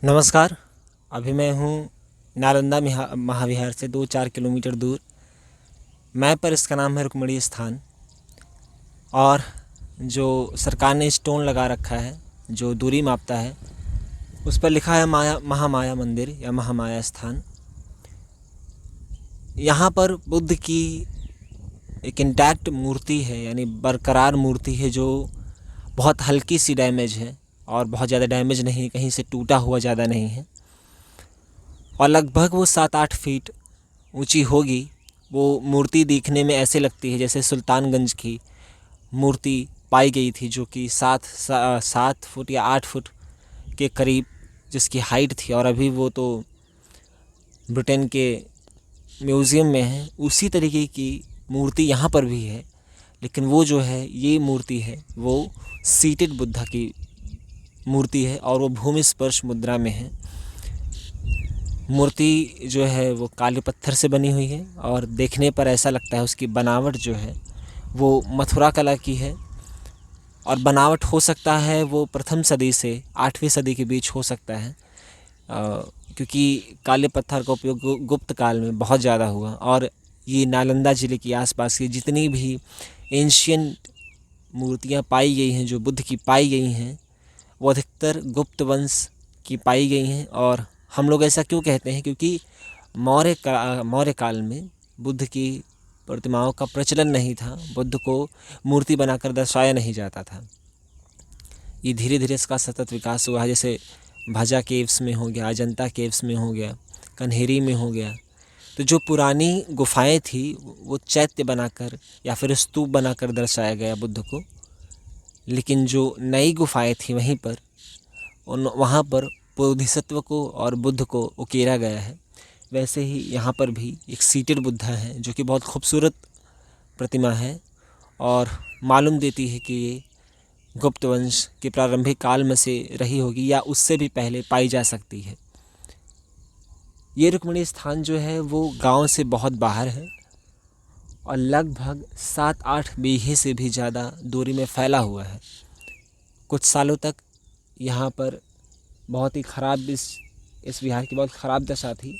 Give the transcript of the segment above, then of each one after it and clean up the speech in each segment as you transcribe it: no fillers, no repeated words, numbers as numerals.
नमस्कार। अभी मैं हूँ नालंदा महाविहार से 2-4 किलोमीटर दूर। मैप पर इसका नाम है रुक्मिणी स्थान। और जो सरकार ने स्टोन लगा रखा है जो दूरी मापता है, उस पर लिखा है महामाया मंदिर या महामाया स्थान। यहाँ पर बुद्ध की एक इंटैक्ट मूर्ति है, यानी बरकरार मूर्ति है, जो बहुत हल्की सी डैमेज है और बहुत ज़्यादा डैमेज नहीं, कहीं से टूटा हुआ ज़्यादा नहीं है। और लगभग वो 7-8 फीट ऊंची होगी। वो मूर्ति देखने में ऐसे लगती है जैसे सुल्तानगंज की मूर्ति पाई गई थी, जो कि 7 फुट या 8 फुट के करीब जिसकी हाइट थी, और अभी वो तो ब्रिटेन के म्यूज़ियम में है। उसी तरीके की मूर्ति यहाँ पर भी है, लेकिन वो जो है, ये मूर्ति है वो सीटेड बुद्धा की मूर्ति है और वो भूमि स्पर्श मुद्रा में है। मूर्ति जो है वो काले पत्थर से बनी हुई है और देखने पर ऐसा लगता है उसकी बनावट जो है वो मथुरा कला की है। और बनावट हो सकता है वो प्रथम सदी से 8वीं सदी के बीच हो सकता है, क्योंकि काले पत्थर का उपयोग गुप्त काल में बहुत ज़्यादा हुआ। और ये नालंदा ज़िले के आसपास की जितनी भी एंशियंट मूर्तियाँ पाई गई हैं, जो बुद्ध की पाई गई हैं, वो अधिकतर गुप्त वंश की पाई गई हैं। और हम लोग ऐसा क्यों कहते हैं? क्योंकि मौर्य काल में बुद्ध की प्रतिमाओं का प्रचलन नहीं था, बुद्ध को मूर्ति बनाकर दर्शाया नहीं जाता था। ये धीरे धीरे इसका सतत विकास हुआ है, जैसे भाजा केव्स में हो गया, अजंता केव्स में हो गया, कन्हेरी में हो गया। तो जो पुरानी गुफाएं थी वो चैत्य बनाकर या फिर स्तूप बनाकर दर्शाया गया बुद्ध को, लेकिन जो नई गुफाएं थी वहीं पर वहाँ पर बोधिसत्व को और बुद्ध को उकेरा गया है। वैसे ही यहाँ पर भी एक सीटेड बुद्धा है, जो कि बहुत खूबसूरत प्रतिमा है और मालूम देती है कि ये गुप्त वंश के प्रारंभिक काल में से रही होगी या उससे भी पहले पाई जा सकती है। ये रुक्मिणी स्थान जो है वो गांव से बहुत बाहर है और लगभग 7-8 बीघे से भी ज़्यादा दूरी में फैला हुआ है। कुछ सालों तक यहाँ पर बहुत ही ख़राब इस विहार की बहुत ख़राब दशा थी,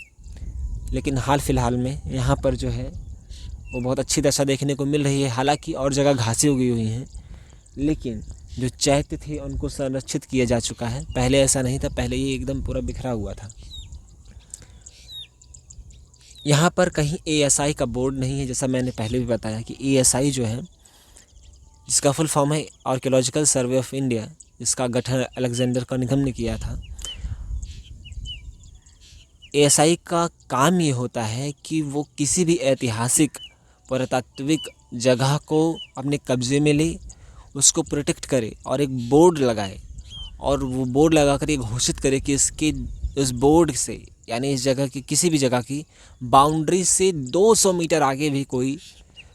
लेकिन हाल फिलहाल में यहाँ पर जो है वो बहुत अच्छी दशा देखने को मिल रही है। हालांकि और जगह घासें उगी हुई हैं, लेकिन जो चैत्य थे उनको संरक्षित किया जा चुका है। पहले ऐसा नहीं था, पहले ये एकदम पूरा बिखरा हुआ था। यहाँ पर कहीं ASI का बोर्ड नहीं है, जैसा मैंने पहले भी बताया कि ASI जो है, जिसका फुल फॉर्म है आर्कियोलॉजिकल सर्वे ऑफ इंडिया, जिसका गठन अलेक्जेंडर कनिंघम ने किया था। ASI का काम ये होता है कि वो किसी भी ऐतिहासिक पुरातात्विक जगह को अपने कब्ज़े में ले, उसको प्रोटेक्ट करे और एक बोर्ड लगाए, और वो बोर्ड लगाकर ये घोषित करे कि इस बोर्ड से, यानी इस जगह की किसी भी जगह की बाउंड्री से 200 मीटर आगे भी कोई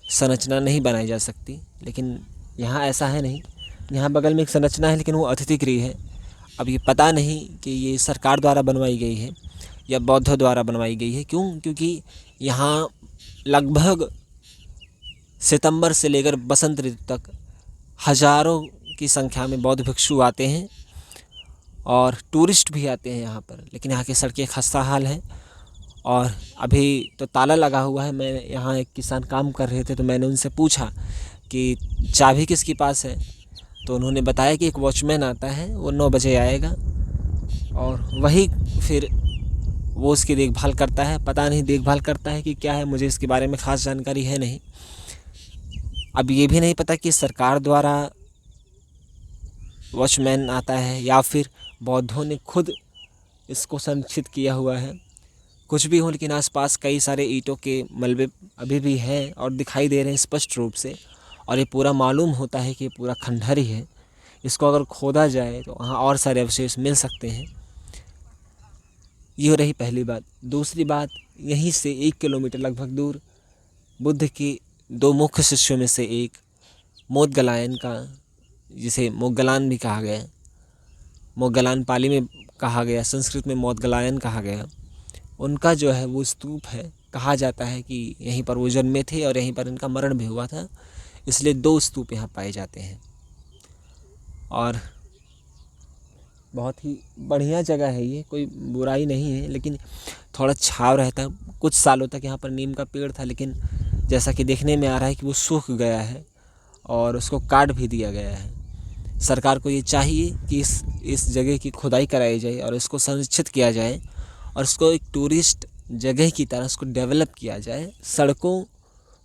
संरचना नहीं बनाई जा सकती। लेकिन यहाँ ऐसा है नहीं। यहाँ बगल में एक संरचना है, लेकिन वो अतिथि गृह है। अब ये पता नहीं कि ये सरकार द्वारा बनवाई गई है या बौद्धों द्वारा बनवाई गई है। क्यों? क्योंकि यहाँ लगभग सितंबर से लेकर बसंत ऋतु तक हज़ारों की संख्या में बौद्ध भिक्षु आते हैं और टूरिस्ट भी आते हैं यहाँ पर। लेकिन यहाँ की सड़कें खस्ता हाल हैं और अभी तो ताला लगा हुआ है। मैं यहाँ एक किसान काम कर रहे थे, तो मैंने उनसे पूछा कि चाबी किसके पास है, तो उन्होंने बताया कि एक वॉचमैन आता है, वो 9 बजे आएगा और वही फिर वो उसकी देखभाल करता है। पता नहीं देखभाल करता है कि क्या है, मुझे इसके बारे में ख़ास जानकारी है नहीं। अब ये भी नहीं पता कि सरकार द्वारा वॉचमैन आता है या फिर बौद्धों ने खुद इसको संरक्षित किया हुआ है। कुछ भी हो, लेकिन आसपास कई सारे ईंटों के मलबे अभी भी हैं और दिखाई दे रहे हैं स्पष्ट रूप से। और ये पूरा मालूम होता है कि ये पूरा खंडहर ही है। इसको अगर खोदा जाए तो वहाँ और सारे अवशेष मिल सकते हैं। ये हो रही पहली बात। दूसरी बात, यहीं से 1 किलोमीटर लगभग दूर बुद्ध के 2 मुख्य शिष्यों में से एक मोदगलायन का, जिसे मोगलान भी कहा गया, मोगलान पाली में कहा गया, संस्कृत में मोदगलायन कहा गया, उनका जो है वो स्तूप है। कहा जाता है कि यहीं पर वो जन्मे थे और यहीं पर इनका मरण भी हुआ था, इसलिए 2 स्तूप यहाँ पाए जाते हैं। और बहुत ही बढ़िया जगह है ये, कोई बुराई नहीं है, लेकिन थोड़ा छाँव रहता है। कुछ सालों तक यहाँ पर नीम का पेड़ था, लेकिन जैसा कि देखने में आ रहा है कि वो सूख गया है और उसको काट भी दिया गया है। सरकार को ये चाहिए कि इस जगह की खुदाई कराई जाए और इसको संरक्षित किया जाए और इसको एक टूरिस्ट जगह की तरह इसको डेवलप किया जाए। सड़कों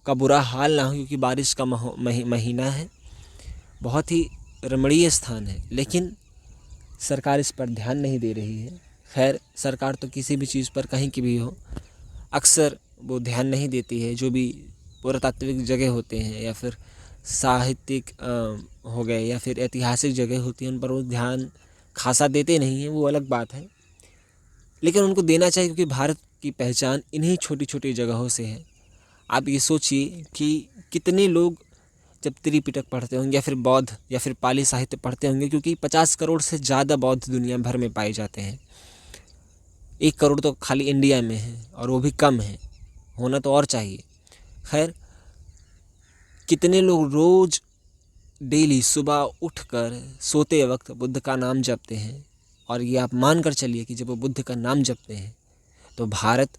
का बुरा हाल ना हो, क्योंकि बारिश का महीना है, बहुत ही रमणीय स्थान है, लेकिन सरकार इस पर ध्यान नहीं दे रही है। खैर, सरकार तो किसी भी चीज़ पर कहीं की भी हो, अक्सर वो ध्यान नहीं देती है। जो भी पुरातात्विक जगह होते हैं या फिर साहित्यिक हो गए या फिर ऐतिहासिक जगह होती हैं, उन पर वो ध्यान खासा देते नहीं हैं, वो अलग बात है। लेकिन उनको देना चाहिए, क्योंकि भारत की पहचान इन्हीं छोटी छोटी जगहों से है। आप ये सोचिए कि कितने लोग जब त्रिपिटक पढ़ते होंगे या फिर बौद्ध या फिर पाली साहित्य पढ़ते होंगे, क्योंकि 50 करोड़ से ज़्यादा बौद्ध दुनिया भर में पाए जाते हैं। 1 करोड़ तो खाली इंडिया में है, और वो भी कम है, होना तो और चाहिए। खैर, कितने लोग रोज़ डेली सुबह उठकर सोते वक्त बुद्ध का नाम जपते हैं, और ये आप मान कर चलिए कि जब वो बुद्ध का नाम जपते हैं तो भारत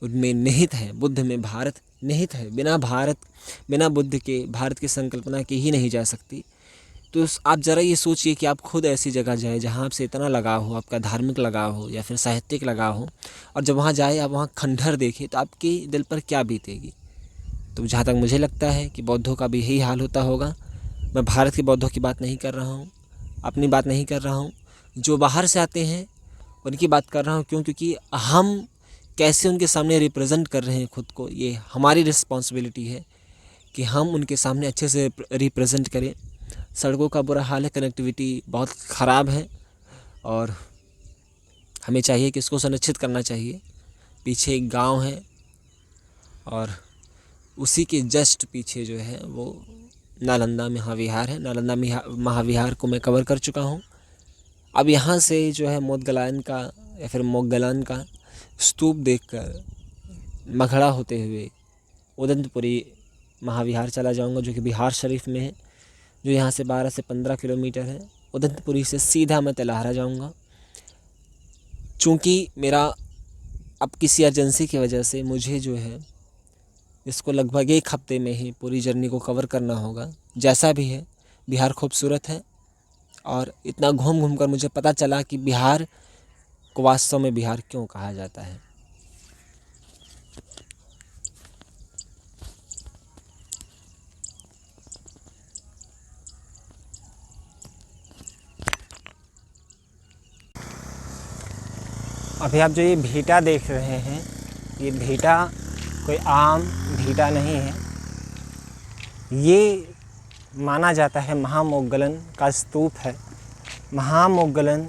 उनमें निहित है, बुद्ध में भारत निहित है। बिना बुद्ध के भारत की संकल्पना की ही नहीं जा सकती। तो आप ज़रा ये सोचिए कि आप खुद ऐसी जगह जाए जहाँ आपसे इतना लगाव हो, आपका धार्मिक लगाव हो या फिर साहित्यिक लगाव हो, और जब वहाँ जाए आप वहाँ खंडहर देखें तो आपके दिल पर क्या बीतेगी। तो जहाँ तक मुझे लगता है कि बौद्धों का भी यही हाल होता होगा। मैं भारत के बौद्धों की बात नहीं कर रहा हूँ, अपनी बात नहीं कर रहा हूँ, जो बाहर से आते हैं उनकी बात कर रहा हूँ। क्यों? क्योंकि हम कैसे उनके सामने रिप्रेजेंट कर रहे हैं खुद को, ये हमारी रिस्पॉन्सिबिलिटी है कि हम उनके सामने अच्छे से रिप्रेजेंट करें। सड़कों का बुरा हाल है, कनेक्टिविटी बहुत ख़राब है, और हमें चाहिए कि इसको संरक्षित करना चाहिए। पीछे एक गांव है और उसी के जस्ट पीछे जो है वो नालंदा महाविहार है। नालंदा महाविहार को मैं कवर कर चुका हूँ। अब यहाँ से जो है मोदगलायन का या फिर मोगलान का स्तूप देखकर मखड़ा होते हुए उदंतपुरी महाविहार चला जाऊँगा, जो कि बिहार शरीफ में है, जो यहाँ से 12 से 15 किलोमीटर है। उदंतपुरी से सीधा मैं तेलहारा जाऊँगा। चूँकि मेरा अब किसी एजेंसी की वजह से मुझे जो है इसको लगभग 1 हफ्ते में ही पूरी जर्नी को कवर करना होगा। जैसा भी है, बिहार खूबसूरत है, और इतना घूम घूम कर मुझे पता चला कि बिहार को वास्तव में बिहार क्यों कहा जाता है। अभी आप जो ये भीटा देख रहे हैं, ये भीटा कोई आम भीटा नहीं है। ये माना जाता है महामोगलन का स्तूप है। महामोगलन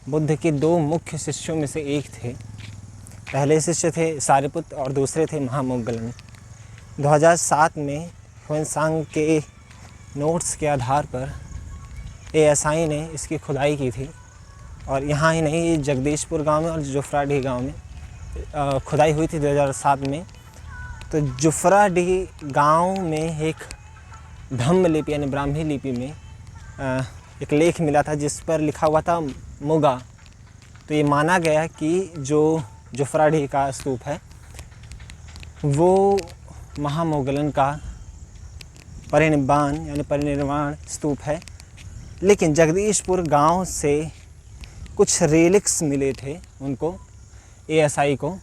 बुद्ध के 2 मुख्य शिष्यों में से एक थे। पहले शिष्य थे सारिपुत्र और दूसरे थे महामोगलन। 2007 में ह्वेनसांग के नोट्स के आधार पर ASI ने इसकी खुदाई की थी, और यहाँ ही नहीं, ये जगदीशपुर गांव में और जुफराडीह गांव में खुदाई हुई थी 2007 में। तो जुफराडीह गांव में एक ब्रह्म लिपि यानी ब्राह्मी लिपि में एक लेख मिला था जिस पर लिखा हुआ था मुगा। तो ये माना गया कि जो जुफराडीह का स्तूप है वो महामोगलन का परिनिब्बान यानी परिनिर्वाण स्तूप है। लेकिन जगदीशपुर गांव से कुछ रेलिक्स मिले थे उनको, ASI को,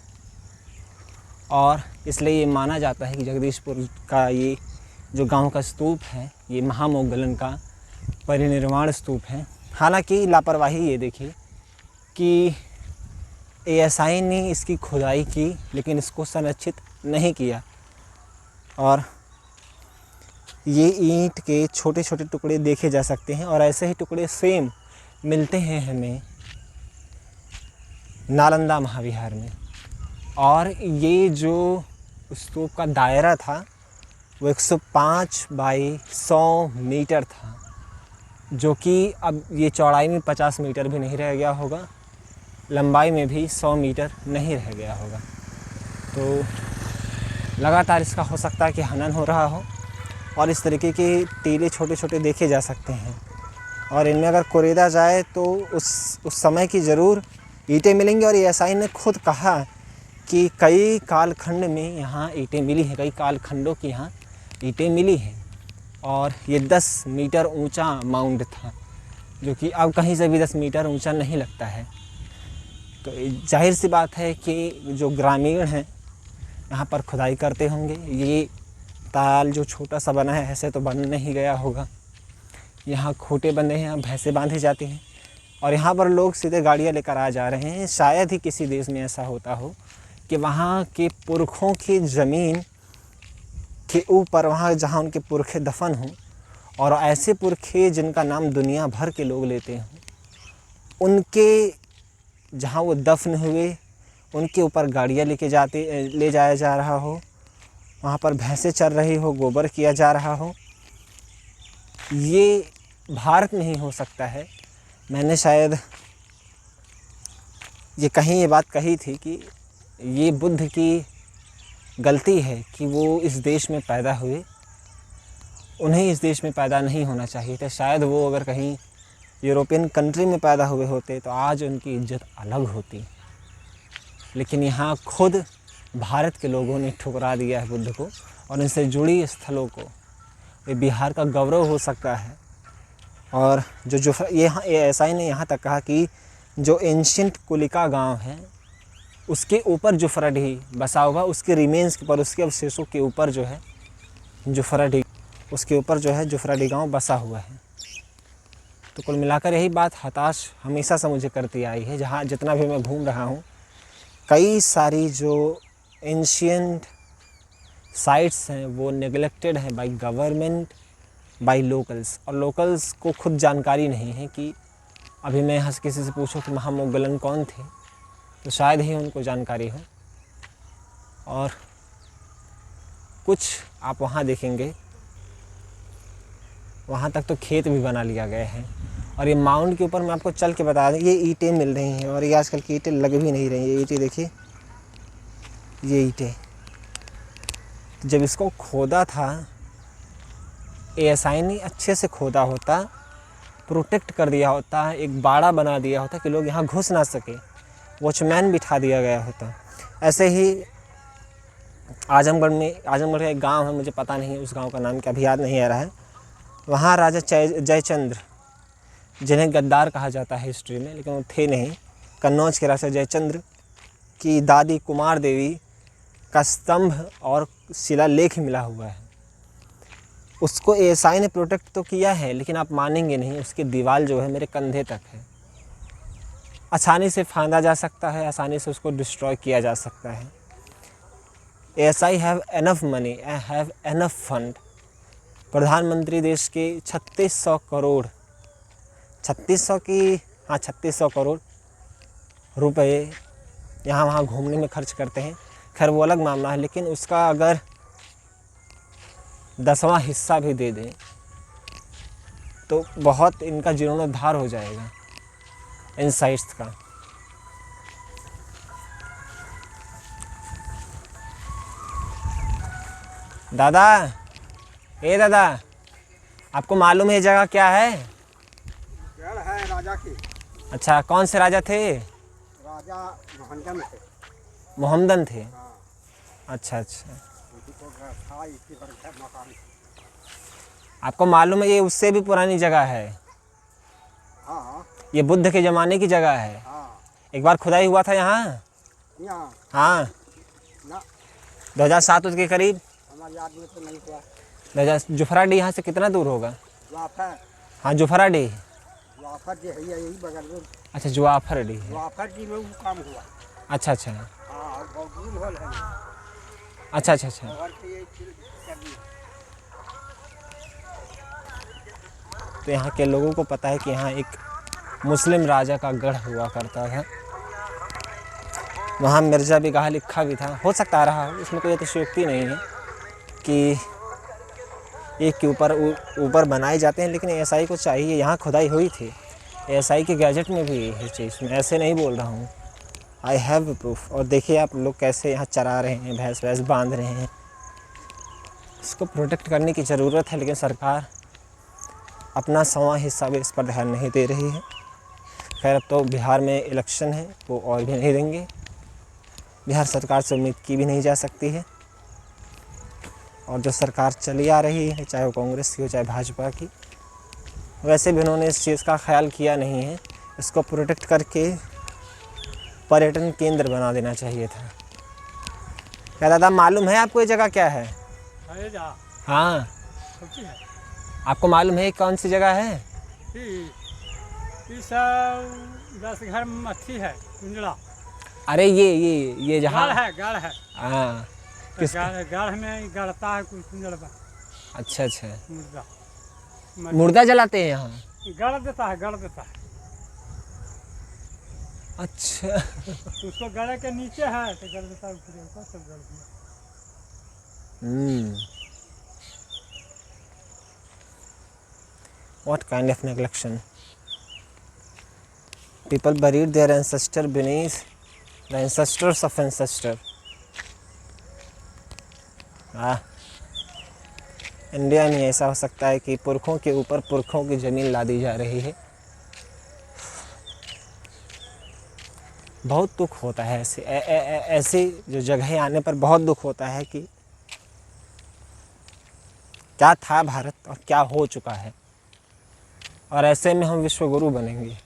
और इसलिए ये माना जाता है कि जगदीशपुर का ये जो गांव का स्तूप है ये महामोगलन का परिनिर्वाण स्तूप है। हालांकि लापरवाही ये देखिए कि ASI ने इसकी खुदाई की लेकिन इसको संरक्षित नहीं किया, और ये ईंट के छोटे छोटे टुकड़े देखे जा सकते हैं, और ऐसे ही टुकड़े सेम मिलते हैं हमें नालंदा महाविहार में। और ये जो स्तूप का दायरा था वो 105 बाई 100 मीटर था, जो कि अब ये चौड़ाई में 50 मीटर भी नहीं रह गया होगा, लंबाई में भी 100 मीटर नहीं रह गया होगा। तो लगातार इसका हो सकता है कि हनन हो रहा हो, और इस तरीके के टीले छोटे छोटे देखे जा सकते हैं। और इनमें अगर कुरेदा जाए तो उस समय की ज़रूर ईंटें मिलेंगी। और एएसआई ने खुद कहा कि कई कालखंड में यहाँ ईंटें मिली हैं, कई कालखंडों की यहाँ ईंटें मिली हैं। और ये 10 मीटर ऊंचा माउंड था, जो कि अब कहीं से भी 10 मीटर ऊंचा नहीं लगता है। तो जाहिर सी बात है कि जो ग्रामीण हैं यहाँ पर खुदाई करते होंगे। ये ताल जो छोटा सा बना है ऐसे तो बन नहीं गया होगा, यहाँ खूंटे बंधे हैं, यहाँ भैंसें बांधी जाती हैं और यहाँ पर लोग सीधे गाड़ियाँ लेकर आ जा रहे हैं। शायद ही किसी देश में ऐसा होता हो कि वहाँ के पुरखों की ज़मीन के ऊपर, वहाँ जहाँ उनके पुरखे दफन हों और ऐसे पुरखे जिनका नाम दुनिया भर के लोग लेते हों, उनके जहाँ वो दफन हुए उनके ऊपर गाड़ियाँ ले जाया जा रहा हो, वहाँ पर भैंसें चर रही हो, गोबर किया जा रहा हो। ये भारत में ही हो सकता है। मैंने शायद ये बात कही थी कि ये बुद्ध की गलती है कि वो इस देश में पैदा हुए, उन्हें इस देश में पैदा नहीं होना चाहिए था। शायद वो अगर कहीं यूरोपियन कंट्री में पैदा हुए होते तो आज उनकी इज्जत अलग होती। लेकिन यहाँ खुद भारत के लोगों ने ठुकरा दिया है बुद्ध को और इनसे जुड़ी स्थलों को। ये बिहार का गौरव हो सकता है। और जो एएसआई ने यहाँ तक कहा कि जो एंशिएंट कुलिका गांव है उसके ऊपर जुफराडीह बसा हुआ, उसके रिमेन्स के ऊपर, उसके अवशेषों के ऊपर जो है जुफराडीह, उसके ऊपर जो है जुफराडीह गांव बसा हुआ है। तो कुल मिलाकर यही बात हताश हमेशा से मुझे करती आई है। जहाँ जितना भी मैं घूम रहा हूँ, कई सारी जो एंशिएंट साइट्स हैं वो नेग्लेक्टेड हैं बाय गवर्नमेंट, बाय लोकल्स। और लोकल्स को खुद जानकारी नहीं है कि अभी मैं यहाँ से किसी से पूछूं कि महामोगलन कौन थे तो शायद ही उनको जानकारी हो। और कुछ आप वहाँ देखेंगे, वहाँ तक तो खेत भी बना लिया गया है। और ये माउंट के ऊपर मैं आपको चल के बता दूँ, ये ईंटें मिल रही हैं और ये आजकल की ईंटें लग भी नहीं रही। ये ईंटें देखिए, ये ईंटें जब इसको खोदा था एएसआई ने अच्छे से खोदा होता, प्रोटेक्ट कर दिया होता, एक बाड़ा बना दिया होता कि लोग यहाँ घुस ना सके, वॉचमैन बिठा दिया गया होता। ऐसे ही आजमगढ़ का एक गांव है, मुझे पता नहीं उस गांव का नाम क्या, अभी याद नहीं आ रहा है। वहाँ राजा जयचंद्र, जिन्हें गद्दार कहा जाता है हिस्ट्री में, लेकिन वो थे नहीं, कन्नौज के राजा जयचंद्र की दादी कुमार देवी का स्तंभ और शिलालेख मिला हुआ है। उसको एएसआई ने प्रोटेक्ट तो किया है, लेकिन आप मानेंगे नहीं, उसकी दीवार जो है मेरे कंधे तक है। आसानी से फांदा जा सकता है, आसानी से उसको डिस्ट्रॉय किया जा सकता है। ASI have enough money, have enough fund. प्रधानमंत्री देश के 3600 करोड़ 3600 करोड़ रुपए यहाँ वहाँ घूमने में खर्च करते हैं। खैर वो अलग मामला है, लेकिन उसका अगर 10वां हिस्सा भी दे दें तो बहुत इनका जीर्णोद्धार हो जाएगा इन साइट्स का। दादा, दादा, आपको मालूम है ये जगह क्या है? है राजा की। अच्छा, कौन से राजा थे? राजा मोहम्मदन थे। मोहम्मदन थे। हाँ। अच्छा। था इसी पर मकान। आपको मालूम है ये उससे भी पुरानी जगह है? हाँ। ये बुद्ध के ज़माने की जगह है। हाँ। एक बार खुदाई हुआ था यहाँ। हाँ, ना 2007 के करीब। हमारी याद में तो नहीं हुआ। जुफराडीह यहाँ से कितना दूर होगा? जुआफर। हाँ, जुफराडीह। जुआफर जी है यही बगल में। अच्छा, जुआफरडीह। जुआफर जी में वो काम हुआ। अच्छा। हाँ, बौगुल हॉल है। अच्छा। और ये कर दी। तो यहाँ के लोगों को पता है कि यहाँ एक मुस्लिम राजा का गढ़ हुआ करता था। वहाँ मिर्ज़ा बिगाह लिखा भी था। हो सकता रहा हो, इसमें कोई अतिशयोक्ति नहीं है कि एक के ऊपर बनाए जाते हैं, लेकिन एएसआई को चाहिए। यहाँ खुदाई हुई थी, एएसआई के गैजेट में भी है चीज़, मैं ऐसे नहीं बोल रहा हूँ, आई हैव प्रूफ। और देखिए आप लोग कैसे यहाँ चरा रहे हैं, भैंस बांध रहे हैं। इसको प्रोटेक्ट करने की ज़रूरत है, लेकिन सरकार अपना 100वां हिस्सा भी इस पर ध्यान नहीं दे रही है। खैर अब तो बिहार में इलेक्शन है, वो और भी नहीं देंगे। बिहार सरकार से उम्मीद की भी नहीं जा सकती है। और जो सरकार चली आ रही है, चाहे वो कांग्रेस की हो चाहे भाजपा की, वैसे भी उन्होंने इस चीज़ का ख्याल किया नहीं है। इसको प्रोटेक्ट करके पर्यटन केंद्र बना देना चाहिए था। क्या दादा मालूम है आपको ये जगह क्या है? अरे जा हाँ, कौची है आपको मालूम है कौन सी जगह है? ई सब 10 घर में मच्छी है कुंजड़ा अरे ये जहाँ गाढ़ है हाँ किस गाढ़ में गड़ता है कुछ कुंजड़ का अच्छा अच्छा मुर्दा मुर्दा जलाते हैं यहाँ? गड़ देता है अच्छा उसको गड़े के नीचे है तो गड़ देता है ऊपर सब गड़ दिया। What kind of neglection? People buried their ancestor beneath the ancestors of ancestor. India में ऐसा हो सकता है कि पुरखों के ऊपर पुरखों की ज़मीन ला दी जा रही है। बहुत दुख होता है ऐसी जो जगहें आने पर बहुत दुख होता है कि क्या था भारत और क्या हो चुका है, और ऐसे में हम विश्व गुरु बनेंगे।